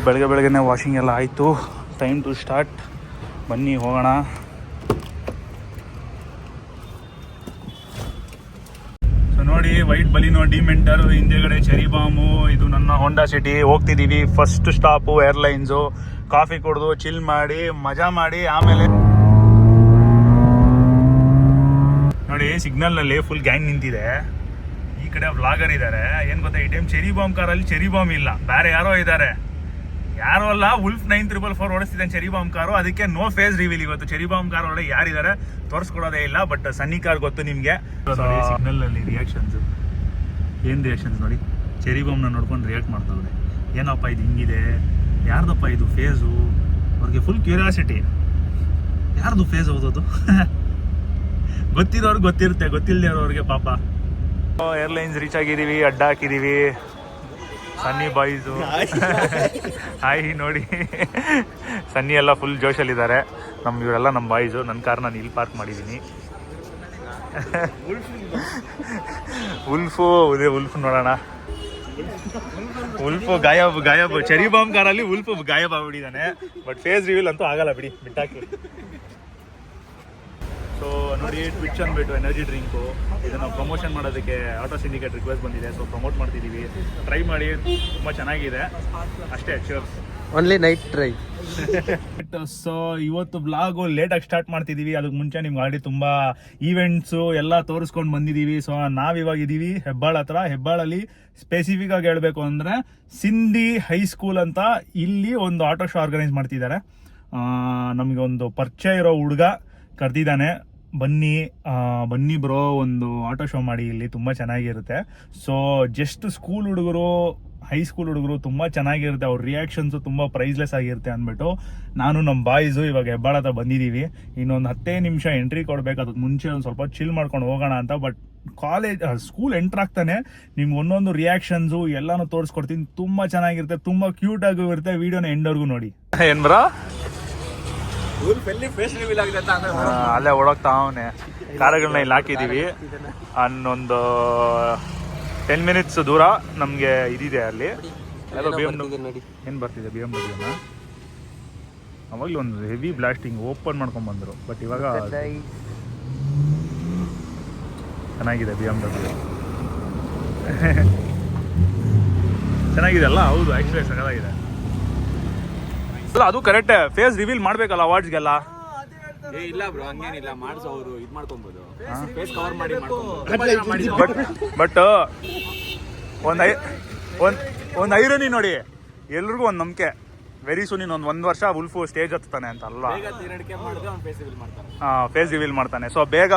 ಬೆಳಗ್ಗೆ ವಾಷಿಂಗ್ ಎಲ್ಲ ಆಯಿತು. Time to start. ಬನ್ನಿ ಹೋಗೋಣ. ಸೊ ನೋಡಿ, ವೈಟ್ ಬಲಿನೋ ಡಿಮೆಂಟರ್, ಹಿಂದೆಗಡೆ ಚೆರಿ ಬಾಮು, ಇದು ನನ್ನ ಹೋಂಡಾ ಸಿಟಿ. ಹೋಗ್ತಿದ್ದೀವಿ. First stop airlines. ಕಾಫಿ ಕುಡಿದು ಚಿಲ್ ಮಾಡಿ ಮಜಾ ಮಾಡಿ ಆಮೇಲೆ ನೋಡಿ ಸಿಗ್ನಲ್ನಲ್ಲಿ ಫುಲ್ ಗ್ಯಾಂಗ್ ನಿಂತಿದೆ. ಈ ಕಡೆ ವ್ಲಾಗರ್ ಇದ್ದಾರೆ. ಏನು ಗೊತ್ತಾ, ಈ ಟೈಮ್ ಚೆರಿ ಬಾಂಬ್ ಕಾರಲ್ಲಿ ಚೆರಿ ಬಾಂಬ್ ಇಲ್ಲ, ಬೇರೆ ಯಾರೋ ಇದ್ದಾರೆ. ಯಾರೋ ಅಲ್ಲ, ಉಲ್ಫ್ 9444 ಓಡಿಸ್ತಿದ್ದಾನೆ ಚೆರಿ ಬಾಂಬ್ ಕಾರು. ಅದಕ್ಕೆ ನೋ ಫೇಸ್ ರಿವೀಲ್ ಇವತ್ತು. ಚೆರಿ ಬಾಂಬ್ ಕಾರ್ ಒಳಗೆ ಯಾರಿದ್ದಾರೆ ತೋರಿಸ್ಕೊಡೋದೇ ಇಲ್ಲ. ಬಟ್ ಸನ್ನಿ ಕಾರ್ ಗೊತ್ತು ನಿಮಗೆ. ಸಿಗ್ನಲ್ನಲ್ಲಿ ರಿಯಾಕ್ಷನ್ಸ್, ಏನು ರಿಯಾಕ್ಷನ್ಸ್ ನೋಡಿ. ಚೆರಿ ಬಾಂಬ್ನ ನೋಡ್ಕೊಂಡು ರಿಯಾಕ್ಟ್ ಮಾಡ್ತಾರೆ. ಏನಪ್ಪ ಇದು ಹಿಂಗಿದೆ, ಯಾರ್ದಪ್ಪ ಇದು ಫೇಸು? ಅವ್ರಿಗೆ ಫುಲ್ ಕ್ಯೂರಿಯಾಸಿಟಿ, ಯಾರ್ದು ಫೇಸ್ ಓದೋದು? ಗೊತ್ತಿರೋರ್ಗೆ ಗೊತ್ತಿರುತ್ತೆ, ಗೊತ್ತಿಲ್ಲದೆ ಇರೋರಿಗೆ ಪಾಪ. ಏರ್ಲೈನ್ಸ್ ರೀಚ್ ಆಗಿದ್ದೀವಿ, ಅಡ್ಡ ಹಾಕಿದ್ದೀವಿ. ಸನ್ನಿ ಬಾಯ್ಸು ಹಾಯ್ ನೋಡಿ. ಸನ್ನಿ ಎಲ್ಲ ಫುಲ್ ಜೋಶಲ್ಲಿದ್ದಾರೆ. ಇವರೆಲ್ಲ ನಮ್ಮ ಬಾಯ್ಸು. ನನ್ನ ಕಾರ್ನ ನಾನು ಇಲ್ಲಿ ಪಾರ್ಕ್ ಮಾಡಿದ್ದೀನಿ. ಉಲ್ಫು ಅದೇ ಉಲ್ಫ್ ನೋಡೋಣ. ಉಲ್ಫು ಗಾಯಬ್ ಚೆರಿ ಬಾಂಬ್ ಕಾರಲ್ಲಿ ಉಲ್ಫು ಗಾಯಬ್ ಆಗ್ಬಿಟ್ಟಿದ್ದಾನೆ. ಬಟ್ ಫೇಸ್ ರಿವೀಲ್ ಅಂತೂ ಆಗಲ್ಲ ಬಿಡಿ, ಬಿಟ್ಟಾಕಿ. ಸೊ ನೋಡಿ, ಟ್ವಿಚ್ ಅಂದ್ಬಿಟ್ಟು ಎನರ್ಜಿ ಡ್ರಿಂಕು, ಇದನ್ನು ಪ್ರಮೋಷನ್ ಮಾಡೋದಕ್ಕೆ ಆಟೋ ಸಿಂಡಿಕೇಟ್ ರಿಕ್ವೆಸ್ಟ್ ಬಂದಿದೆ. ಸೊ ಪ್ರಮೋಟ್ ಮಾಡ್ತಿದ್ದೀವಿ. ಟ್ರೈ ಮಾಡಿ, ತುಂಬ ಚೆನ್ನಾಗಿದೆ ಅಷ್ಟೇ. Sure only night try. So ಇವತ್ತು ಬ್ಲಾಗು ಲೇಟಾಗಿ ಸ್ಟಾರ್ಟ್ ಮಾಡ್ತಿದ್ದೀವಿ. ಅದಕ್ಕೆ ಮುಂಚೆ ನಿಮ್ಗೆ ಆಲ್ರೆಡಿ ತುಂಬ ಈವೆಂಟ್ಸು ಎಲ್ಲ ತೋರಿಸ್ಕೊಂಡು ಬಂದಿದ್ದೀವಿ. ಸೊ ನಾವಿವಾಗಿದ್ದೀವಿ ಹೆಬ್ಬಾಳ ಹತ್ರ. ಹೆಬ್ಬಾಳಲ್ಲಿ ಸ್ಪೆಸಿಫಿಕ್ ಆಗಿ ಹೇಳಬೇಕು ಅಂದರೆ ಸಿಂಧಿ ಹೈಸ್ಕೂಲ್ ಅಂತ ಇಲ್ಲಿ ಒಂದು ಆಟೋ ಶೋ ಆರ್ಗನೈಸ್ ಮಾಡ್ತಿದ್ದಾರೆ. ನಮಗೆ ಒಂದು ಪರಿಚಯ ಇರೋ ಹುಡುಗ ಕರೆದಿದ್ದಾನೆ, ಬನ್ನಿ ಬ್ರೋ ಒಂದು ಆಟೋ ಶೋ ಮಾಡಿ ಇಲ್ಲಿ, ತುಂಬ ಚೆನ್ನಾಗಿರುತ್ತೆ. ಸೊ ಜಸ್ಟ್ ಸ್ಕೂಲ್ ಹುಡುಗರು, ಹೈಸ್ಕೂಲ್ ಹುಡುಗರು ತುಂಬ ಚೆನ್ನಾಗಿರುತ್ತೆ. ಅವ್ರ ರಿಯಾಕ್ಷನ್ಸು ತುಂಬ ಪ್ರೈಸ್ಲೆಸ್ ಆಗಿರುತ್ತೆ ಅಂದ್ಬಿಟ್ಟು ನಾನು ನಮ್ಮ ಬಾಯ್ಸು ಇವಾಗ ಹೆಬ್ಬಾಳ ಹತ್ರ ಬಂದಿದ್ದೀವಿ. ಇನ್ನೊಂದು 10 ನಿಮಿಷ ಎಂಟ್ರಿ ಕೊಡಬೇಕು. ಅದಕ್ಕೆ ಮುಂಚೆ ಒಂದು ಸ್ವಲ್ಪ ಚಿಲ್ ಮಾಡ್ಕೊಂಡು ಹೋಗೋಣ ಅಂತ. ಬಟ್ ಸ್ಕೂಲ್ ಎಂಟ್ರ್ ಆಗ್ತಾನೆ ನಿಮ್ಗೆ ಒಂದೊಂದು ರಿಯಾಕ್ಷನ್ಸು ಎಲ್ಲಾನು ತೋರಿಸ್ಕೊಡ್ತೀನಿ. ತುಂಬ ಚೆನ್ನಾಗಿರುತ್ತೆ, ತುಂಬ ಕ್ಯೂಟ್ ಆಗೂ ಇರುತ್ತೆ. ವಿಡಿಯೋನ ಎಂಡ್ವರೆಗೂ ನೋಡಿ. ಏನ್ ಬ್ರೋ ಅಲ್ಲೇ ಓಡೋಗ್ತಾ ಅವನೇ. ಕಾರುಗಳನ್ನ ಇಲ್ಲಿ ಹಾಕಿದ್ದೀವಿ. ಅನ್ನೊಂದು 10 ಮಿನಿಟ್ಸ್ ದೂರ ನಮಗೆ ಇದಿದೆ ಅಲ್ಲಿ. ಏನು ಬರ್ತಿದೆ BMW. ಅವಾಗಲೂ ಒಂದು ಹೆವಿ ಬ್ಲಾಸ್ಟಿಂಗ್ ಓಪನ್ ಮಾಡ್ಕೊಂಡು ಬಂದರು. ಬಟ್ ಇವಾಗ ಚೆನ್ನಾಗಿದೆ BMW. ಚೆನ್ನಾಗಿದೆ ಅಲ್ಲ? ಹೌದು, ಆ್ಯಕ್ಚುಲಿ ಚೆನ್ನಾಗಿದೆ ಅಲ್ಲ. ಅದು ಕರೆಕ್ಟೇ, ಫೇಸ್ ರಿವೀಲ್ ಮಾಡ್ಬೇಕಲ್ಲ ಅವಾರ್ಡ್ಸ್ಗೆಲ್ಲ. ಇಲ್ಲ ಬ್ರೋ, ಹಂಗೇನಿಲ್ಲ, ಮಾಡಿಸೋರು ಇದು ಮಾಡ್ಕೊಬೋದು, ಫೇಸ್ ಕವರ್ ಮಾಡಿ. ಬಟ್ ಒಂದು ಐರನಿ ನೋಡಿ, ಎಲ್ರಿಗೂ ಒಂದು ನಂಬಿಕೆ. ವೆರಿ ಸೂನ್ ಇನ್ನೊಂದು ವರ್ಷ ಉಲ್ಫು ಸ್ಟೇಜ್ ಹತ್ತಾನೆ ಅಂತ ಅಲ್ಲ. ಫೇಸ್ ರಿವೀಲ್ ಮಾಡ್ತಾನೆ. ಸೊ ಬೇಗ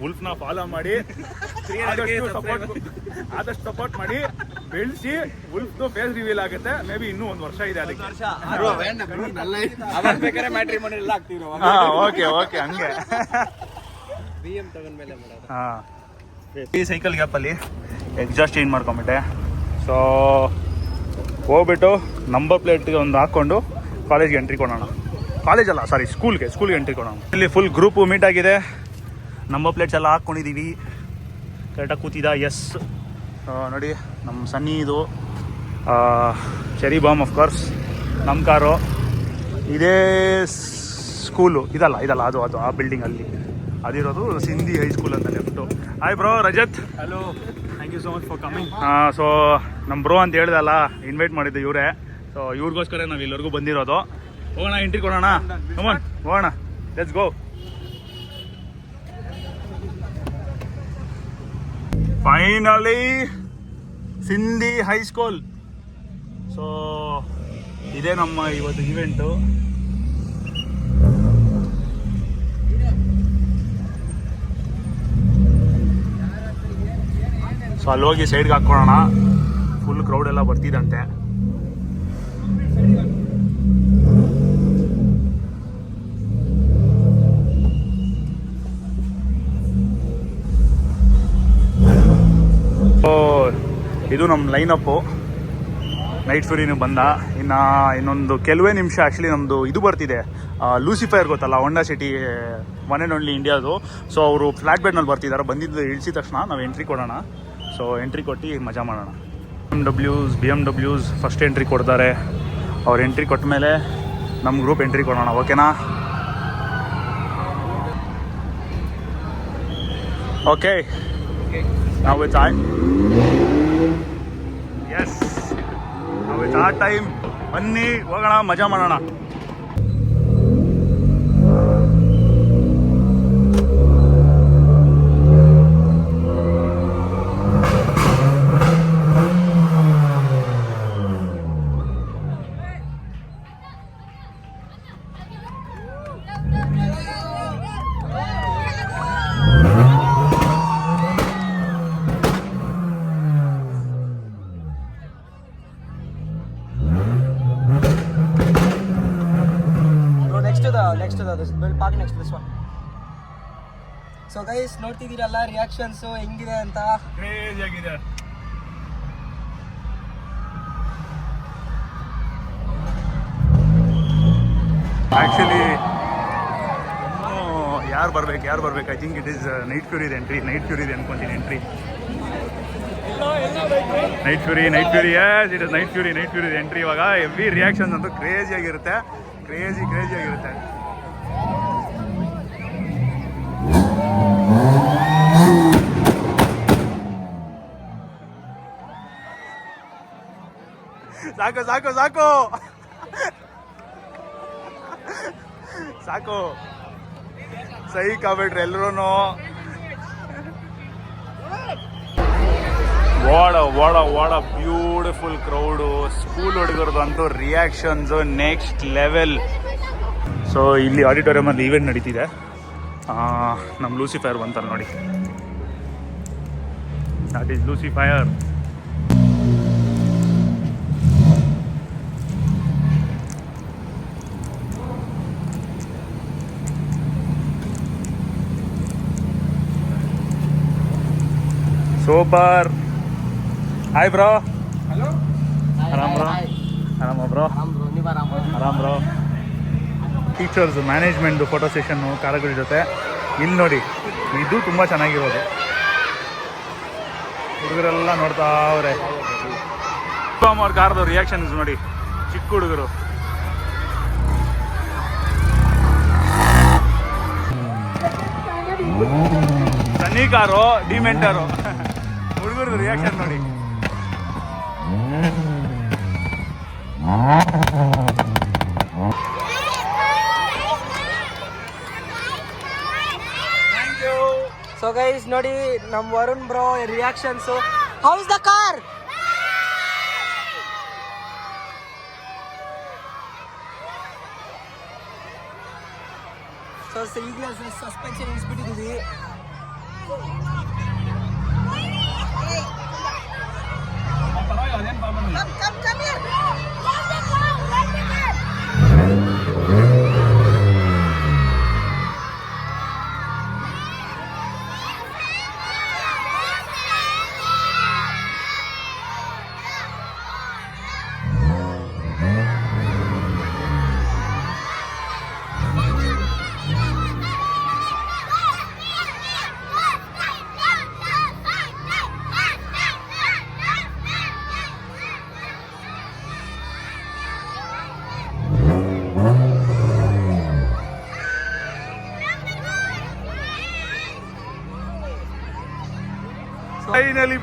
ಉಲ್ಫ್ನ ಫಾಲೋ ಮಾಡಿ, ಆದಷ್ಟು ಸಪೋರ್ಟ್ ಮಾಡಿ, ಬೆಳೆಸಿ. ಉಲ್ಫ್ದು ಫೇಸ್ ರಿವೀಲ್ ಆಗುತ್ತೆ. ಮೇ ಬಿ ಇನ್ನೂ 1 ವರ್ಷ ಇದೆ ಅದಕ್ಕೆ. ಓಕೆ ಹಂಗೆ. ಈ ಸೈಕಲ್ ಗ್ಯಾಪಲ್ಲಿ ಎಕ್ಸಾಸ್ಟ್ ಚೇಂಜ್ ಮಾಡ್ಕೊಂಬಿಟ್ಟೆ. ಸೊ ಹೋಗ್ಬಿಟ್ಟು ನಂಬರ್ ಪ್ಲೇಟ್ಗೆ ಒಂದು ಹಾಕ್ಕೊಂಡು ಕಾಲೇಜ್ಗೆ ಎಂಟ್ರಿ ಕೊಡೋಣ. ಸ್ಕೂಲ್ಗೆ ಎಂಟ್ರಿ ಕೊಡೋಣ. ಇಲ್ಲಿ ಫುಲ್ ಗ್ರೂಪು ಮೀಟ್ ಆಗಿದೆ. ನಂಬರ್ ಪ್ಲೇಟ್ಸ್ ಎಲ್ಲ ಹಾಕ್ಕೊಂಡಿದ್ದೀವಿ. ಕರೆಕ್ಟಾಗಿ ಕೂತಿದ್ದ. ಎಸ್ ನೋಡಿ, ನಮ್ಮ ಸನ್ನಿ ಇದು ಚೆರಿ ಬಾಂಬ್ ಆಫ್ಕೋರ್ಸ್ ನಮ್ಮ ಕಾರು. ಇದೇ ಸ್ಕೂಲು ಇದಲ್ಲ ಅದು ಆ ಬಿಲ್ಡಿಂಗಲ್ಲಿ ಅದಿರೋದು ಸಿಂಧಿ ಹೈಸ್ಕೂಲ್ ಅಂತ left. Hi bro, Rajat. Hello, thank you so much for coming. So ನಮ್ಮ ಬ್ರೋ ಅಂತ ಹೇಳ್ದಲ್ಲ, ಇನ್ವೈಟ್ ಮಾಡಿದ್ದು ಇವರೇ. ಸೊ ಇವ್ರಿಗೋಸ್ಕರ ನಾವು ಇಲ್ಲರಿಗೂ ಬಂದಿರೋದು. ಹೋಗೋಣ, ಎಂಟ್ರಿ ಕೊಡೋಣ. ಹೋಗೋಣ, let's go. Finally Sindhi high school. So ಇದೇ ನಮ್ಮ ಇವತ್ತು ಇವೆಂಟು. ಸೊ ಅಲ್ಲಿ ಹೋಗಿ ಸೈಡ್ಗೆ ಹಾಕ್ಕೊಳ್ಳೋಣ. ಫುಲ್ ಕ್ರೌಡ್ ಎಲ್ಲ ಬರ್ತಿದಂತೆ. ಇದು ನಮ್ಮ ಲೈನಪ್ಪು. ನೈಟ್ ಫ್ಯೂರಿನೂ ಬಂದ. ಇನ್ನೊಂದು ಕೆಲವೇ ನಿಮಿಷ ಆ್ಯಕ್ಚುಲಿ ನಮ್ಮದು ಇದು ಬರ್ತಿದೆ, ಲೂಸಿಫೈರ್ ಗೊತ್ತಲ್ಲ, Honda City, one and only ಇಂಡಿಯಾದು. ಸೊ ಅವರು ಫ್ಲ್ಯಾಟ್ ಬೇಡ್ನಲ್ಲಿ ಬರ್ತಿದ್ದಾರೆ. ಬಂದಿದ್ದು ಇಳಿಸಿದ ತಕ್ಷಣ ನಾವು ಎಂಟ್ರಿ ಕೊಡೋಣ. ಸೊ ಎಂಟ್ರಿ ಕೊಟ್ಟು ಮಜಾ ಮಾಡೋಣ. BMW ಫಸ್ಟ್ ಎಂಟ್ರಿ ಕೊಡ್ತಾರೆ. ಅವ್ರು ಎಂಟ್ರಿ ಕೊಟ್ಟ ಮೇಲೆ ನಮ್ಮ ಗ್ರೂಪ್ ಎಂಟ್ರಿ ಕೊಡೋಣ, ಓಕೆನಾ? ಓಕೆ, ನಾವು ಇಟ್ಸ್ ಎಸ್, ನಾವು ಇಟ್ಸ್ ಆ ಟೈಮ್. ಬನ್ನಿ ಹೋಗೋಣ, ಮಜಾ ಮಾಡೋಣ. next to the this will park next to this one. So guys, ನೋಡ್ತಿದ್ದೀರಲ್ಲ ರಿಯಾಕ್ಷನ್ಸ್ ಹೆಂಗಿದೆ ಅಂತ. ಕ್ರೇಜಿ ಆಗಿದೆ. ಆ್ಯಕ್ಚುಲಿ ಯಾರು ಬರ್ಬೇಕು I think it is Night ಫ್ಯೂರಿದು ಎಂಟ್ರಿ. ನೈಟ್ ಫ್ಯೂರಿದು ಅನ್ಕೊಂತೀನಿ entry. Night Fury is, it is Night ಫ್ಯೂರಿದು ಎಂಟ್ರಿ. ಇವಾಗ ಎವ್ರಿ ರಿಯಾಕ್ಷನ್ಸ್ ಅಂತೂ ಕ್ರೇಜಿ ಆಗಿರುತ್ತೆ. ಸಾಕು ಸಹಿ ಕಾಬಿಟ್ರಿ ಎಲ್ಲರೂ. ವಾಡ ಬ್ಯೂಟಿಫುಲ್ ಕ್ರೌಡು. ಸ್ಕೂಲ್ ಹುಡುಗರದು ಅಂತೂ ರಿಯಾಕ್ಷನ್ಸು ನೆಕ್ಸ್ಟ್ ಲೆವೆಲ್. ಸೊ ಇಲ್ಲಿ ಆಡಿಟೋರಿಯಮಲ್ಲಿ ಈವೆಂಟ್ ನಡೀತಿದೆ. ನಮ್ಮ ಲೂಸಿಫೈರ್ ಬಂತಲ್ಲ ನೋಡಿ, that is Lucifer. Super. Hi bro. Hello. ಆರಾಮ್ ಬ್ರೋ. ಆರಾಮ್ bro. Teachers management photo session ಕಾರಗಳ ಜೊತೆ. ಇಲ್ಲಿ ನೋಡಿ, ಇದು ತುಂಬ ಚೆನ್ನಾಗಿರೋದು. ಹುಡುಗರೆಲ್ಲ ನೋಡ್ತಾ ಅವ್ರೆ. ಅವ್ರ ಕಾರದ ರಿಯಾಕ್ಷನ್ಸ್ ನೋಡಿ, ಚಿಕ್ಕ ಹುಡುಗರು. ಸನ್ನಿ ಕಾರು, ಡಿಮೆಂಟರು. ಹುಡುಗರದು ರಿಯಾಕ್ಷನ್ ನೋಡಿ. ಸೊ ಗೈಸ್ ನೋಡಿ, ನಮ್ಮ Varun bro reactions. How is the car? So ಈಗಲೇ ಸಸ್ಪೆನ್ಷನ್ ಇಳಿಸ್ಬಿಟ್ಟಿದ್ದೀವಿ.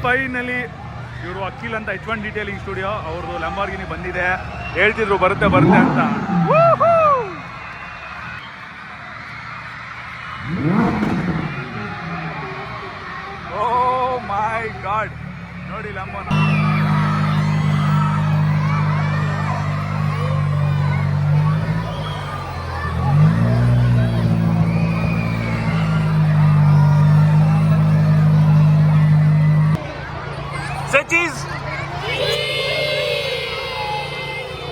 ಫೈನಲಿ ಇವರು ಅಖಿಲ್ ಅಂತ H1 ಡೀಟೇಲಿಂಗ್ ಸ್ಟುಡಿಯೋ, ಅವ್ರದ್ದು ಲಂಬಾರ್ಗಿನಿ ಬಂದಿದೆ. ಹೇಳ್ತಿದ್ರು ಬರುತ್ತೆ ಅಂತ. ಓ ಮೈ ಗಾಡ್, ನೋಡಿ ಲಂಬೋನ.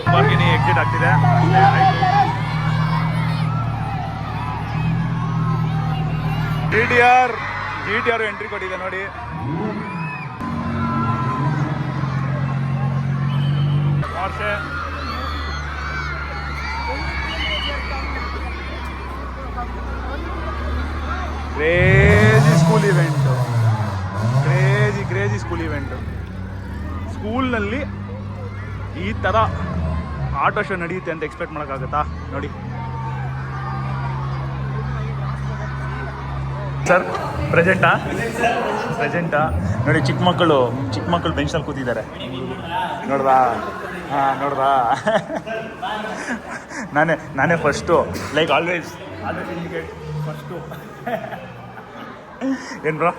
ಲಂಬಾರ್ಗಿನಿ ಎಕ್ಸಿಟ್ ಆಗ್ತಿದೆ. GTR ಎಂಟ್ರಿ ಕೊಟ್ಟಿದೆ ನೋಡಿ. Porsche. Crazy school event. Crazy school event. ಸ್ಕೂಲ್ನಲ್ಲಿ ಈ ಥರ ಆಟೋ ಶೋ ನಡೆಯುತ್ತೆ ಅಂತ ಎಕ್ಸ್ಪೆಕ್ಟ್ ಮಾಡೋಕ್ಕಾಗತ್ತಾ ನೋಡಿ ಸರ್. ಪ್ರೆಸೆಂಟಾ ನೋಡಿ, ಚಿಕ್ಕ ಮಕ್ಕಳು ಬೆಂಚ್ನಲ್ಲಿ ಕೂತಿದ್ದಾರೆ ನೋಡ್ರಾ. ಹಾಂ ನೋಡ್ರಾ. ನಾನೇ first, like always indicate first. ಏನು ಬ್ರೋ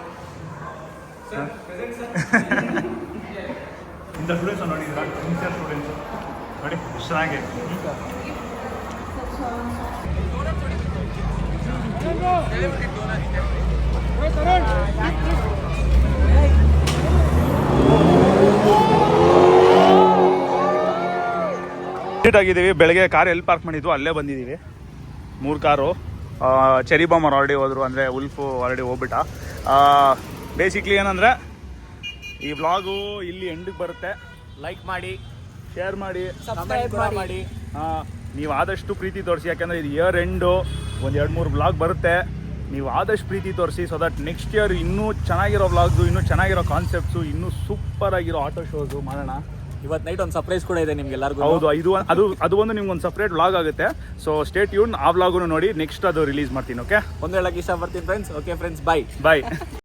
ಇಂಥ ಸ್ಟೂಡೆಂಟ್ಸ್ ನೋಡಿದ್ದೀರಾ? ಸಿನ್ಸಿಯರ್ ಸ್ಟೂಡೆಂಟ್ಸು ನೋಡಿ ಎಷ್ಟು ಚೆನ್ನಾಗಿ. ಆಗಿದ್ದೀವಿ. ಬೆಳಗ್ಗೆ ಕಾರ್ ಎಲ್ಲಿ ಪಾರ್ಕ್ ಮಾಡಿದ್ವು ಅಲ್ಲೇ ಬಂದಿದ್ದೀವಿ. 3 ಕಾರು. ಚೆರಿ ಬಾಮರ್ ಆಲ್ರೆಡಿ ಹೋದ್ರು, ಅಂದರೆ ಉಲ್ಫು ಆಲ್ರೆಡಿ ಹೋಗ್ಬಿಟ್ಟ. ಬೇಸಿಕ್ಲಿ ಏನಂದರೆ ಈ ವ್ಲಾಗು ಇಲ್ಲಿ ಎಂಡಿಗೆ ಬರುತ್ತೆ. ಲೈಕ್ ಮಾಡಿ, ಶೇರ್ ಮಾಡಿ, ಸಬ್ಸ್ಕ್ರೈಬ್ ಮಾಡಿ. ನೀವು ಆದಷ್ಟು ಪ್ರೀತಿ ತೋರಿಸಿ, ಯಾಕೆಂದರೆ ಇದು ಇಯರ್ ಎಂಡು, ಒಂದು 2-3 ವ್ಲಾಗ್ ಬರುತ್ತೆ. ನೀವು ಆದಷ್ಟು ಪ್ರೀತಿ ತೋರಿಸಿ, ಸೊ ದಟ್ ನೆಕ್ಸ್ಟ್ ಇಯರ್ ಇನ್ನೂ ಚೆನ್ನಾಗಿರೋ ವ್ಲಾಗ್ಸು, ಇನ್ನೂ ಚೆನ್ನಾಗಿರೋ ಕಾನ್ಸೆಪ್ಟ್ಸು, ಇನ್ನೂ ಸೂಪರ್ ಆಗಿರೋ ಆಟೋ ಶೋಸು ಮಾಡೋಣ. ಇವತ್ತು ನೈಟ್ ಒಂದು ಸರ್ಪ್ರೈಸ್ ಕೂಡ ಇದೆ ನಿಮ್ಗೆ ಎಲ್ಲರಿಗೂ. ಹೌದು, ಅದು ಒಂದು ನಿಮ್ಗೊಂದು ಸಪ್ರೇಟ್ ವ್ಲಾಗ್ ಆಗುತ್ತೆ. So stay tune. ಆ ವ್ಲಾಗನ್ನು ನೋಡಿ, ನೆಕ್ಸ್ಟ್ ಅದು ರಿಲೀಸ್ ಮಾಡ್ತೀನಿ. ಓಕೆ, ಒಂದು ಹೇಳಕ್ಕೆ ಇಷ್ಟಪಡ್ತೀನಿ ಫ್ರೆಂಡ್ಸ್. ಓಕೆ ಫ್ರೆಂಡ್ಸ್, ಬಾಯ್.